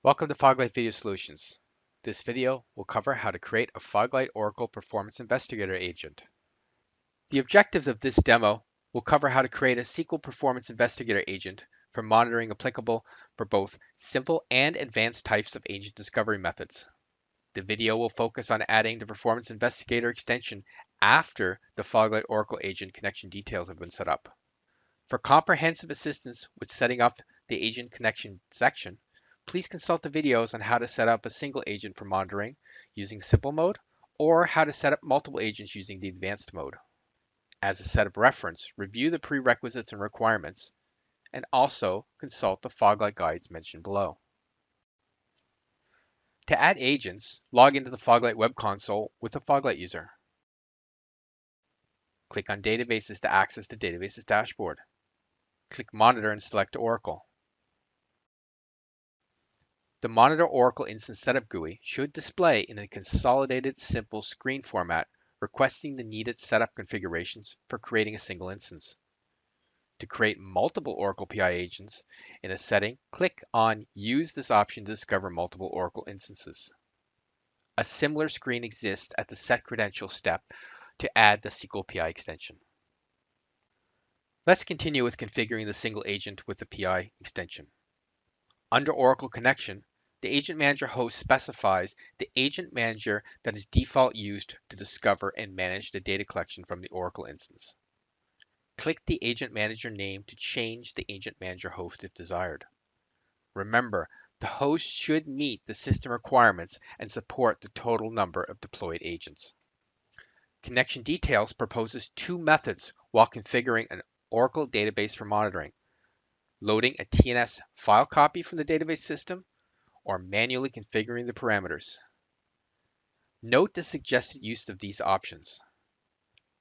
Welcome to Foglight Video Solutions. This video will cover how to create a Foglight Oracle Performance Investigator agent. The objectives of this demo will cover how to create a SQL Performance Investigator agent for monitoring applicable for both simple and advanced types of agent discovery methods. The video will focus on adding the Performance Investigator extension after the Foglight Oracle agent connection details have been set up. For comprehensive assistance with setting up the agent connection section, please consult the videos on how to set up a single agent for monitoring using simple mode or how to set up multiple agents using the advanced mode. As a setup reference, review the prerequisites and requirements and also consult the Foglight guides mentioned below. To add agents, log into the Foglight web console with a Foglight user. Click on Databases to access the Databases dashboard. Click Monitor and select Oracle. The Monitor Oracle Instance Setup GUI should display in a consolidated simple screen format requesting the needed setup configurations for creating a single instance. To create multiple Oracle PI agents in a setting, click on Use this option to discover multiple Oracle instances. A similar screen exists at the Set Credentials step to add the SQL PI extension. Let's continue with configuring the single agent with the PI extension. Under Oracle Connection, the Agent Manager host specifies the agent manager that is default used to discover and manage the data collection from the Oracle instance. Click the Agent Manager name to change the Agent Manager host if desired. Remember, the host should meet the system requirements and support the total number of deployed agents. Connection Details proposes two methods while configuring an Oracle database for monitoring: loading a TNS file copy from the database system or manually configuring the parameters. Note the suggested use of these options.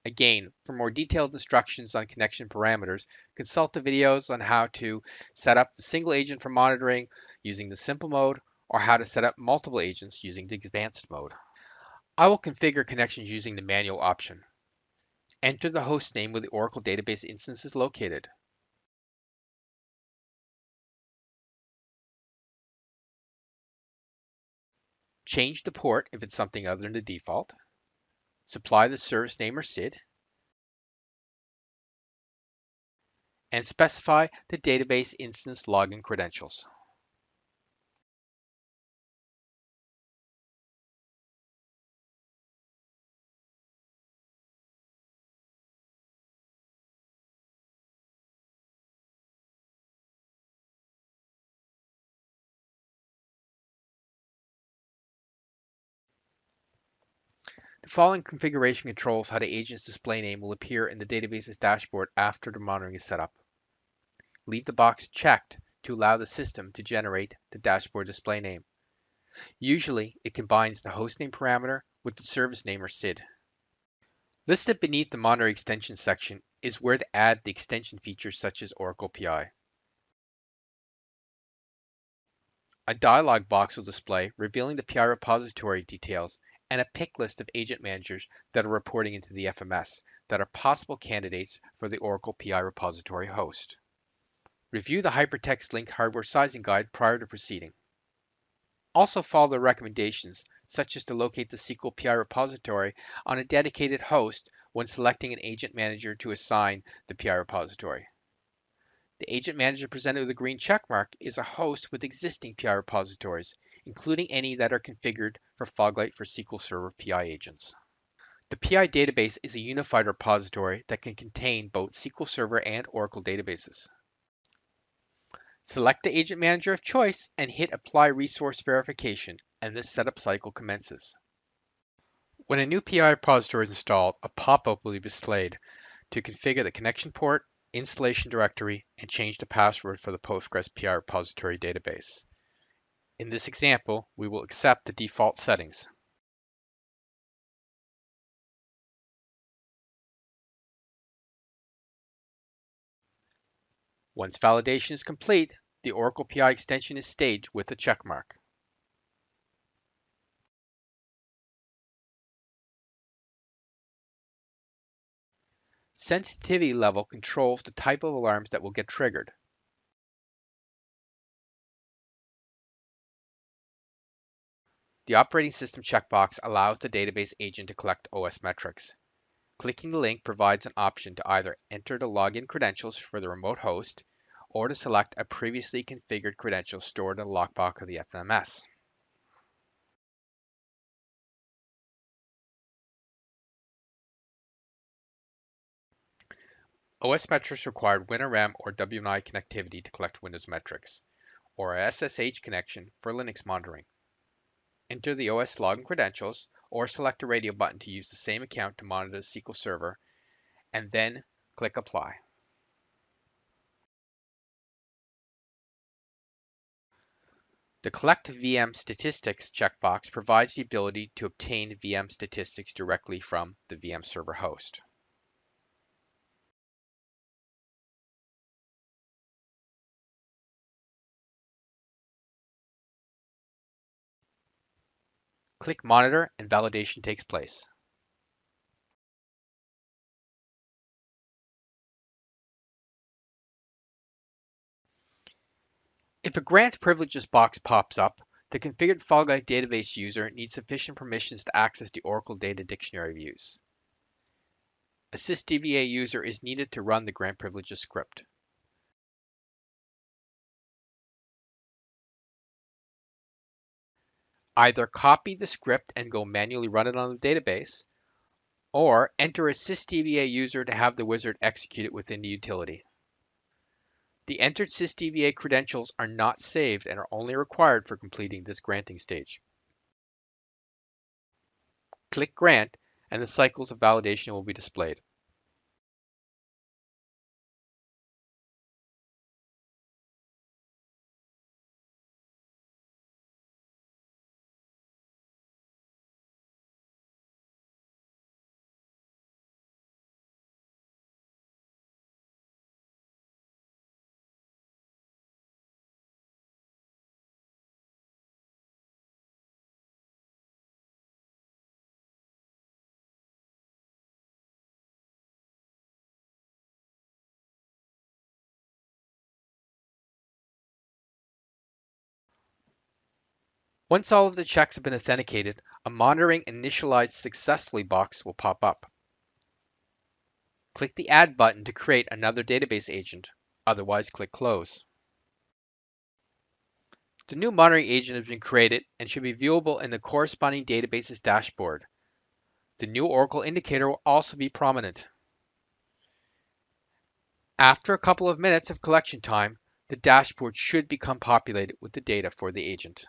Again, for more detailed instructions on connection parameters, consult the videos on how to set up the single agent for monitoring using the simple mode or how to set up multiple agents using the advanced mode. I will configure connections using the manual option. Enter the host name where the Oracle database instance is located. Change the port if it's something other than the default. Supply the service name or SID. And specify the database instance login credentials. The following configuration controls how the agent's display name will appear in the database's dashboard after the monitoring is set up. Leave the box checked to allow the system to generate the dashboard display name. Usually, it combines the hostname parameter with the service name or SID. Listed beneath the monitor extension section is where to add the extension features such as Oracle PI. A dialog box will display revealing the PI repository details and a pick list of agent managers that are reporting into the FMS that are possible candidates for the Oracle PI repository host. Review the hypertext link hardware sizing guide prior to proceeding. Also follow the recommendations, such as to locate the SQL PI repository on a dedicated host when selecting an agent manager to assign the PI repository. The agent manager presented with a green checkmark is a host with existing PI repositories, including any that are configured for Foglight for SQL Server PI agents. The PI database is a unified repository that can contain both SQL Server and Oracle databases. Select the agent manager of choice and hit Apply Resource Verification, and this setup cycle commences. When a new PI repository is installed, a pop-up will be displayed to configure the connection port, installation directory, and change the password for the Postgres PI repository database. In this example, we will accept the default settings. Once validation is complete, the Oracle PI extension is staged with a checkmark. Sensitivity level controls the type of alarms that will get triggered. The operating system checkbox allows the database agent to collect OS metrics. Clicking the link provides an option to either enter the login credentials for the remote host or to select a previously configured credential stored in the lockbox of the FMS. OS metrics require WinRM or WNI connectivity to collect Windows metrics, or a SSH connection for Linux monitoring. Enter the OS login credentials or select the radio button to use the same account to monitor the SQL Server, and then click Apply. The Collect VM Statistics checkbox provides the ability to obtain VM statistics directly from the VM server host. Click Monitor and validation takes place. If a grant privileges box pops up, the configured Foglight database user needs sufficient permissions to access the Oracle Data Dictionary views. A sysdva user is needed to run the grant privileges script. Either copy the script and go manually run it on the database, or enter a sysdva user to have the wizard execute it within the utility. The entered sysdva credentials are not saved and are only required for completing this granting stage. Click Grant, and the cycles of validation will be displayed. Once all of the checks have been authenticated, a Monitoring Initialized Successfully box will pop up. Click the Add button to create another database agent, otherwise click Close. The new monitoring agent has been created and should be viewable in the corresponding database's dashboard. The new Oracle indicator will also be prominent. After a couple of minutes of collection time, the dashboard should become populated with the data for the agent.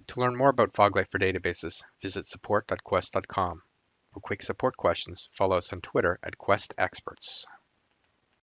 To learn more about Foglight for databases, visit support.quest.com. For quick support questions, follow us on Twitter at QuestExperts.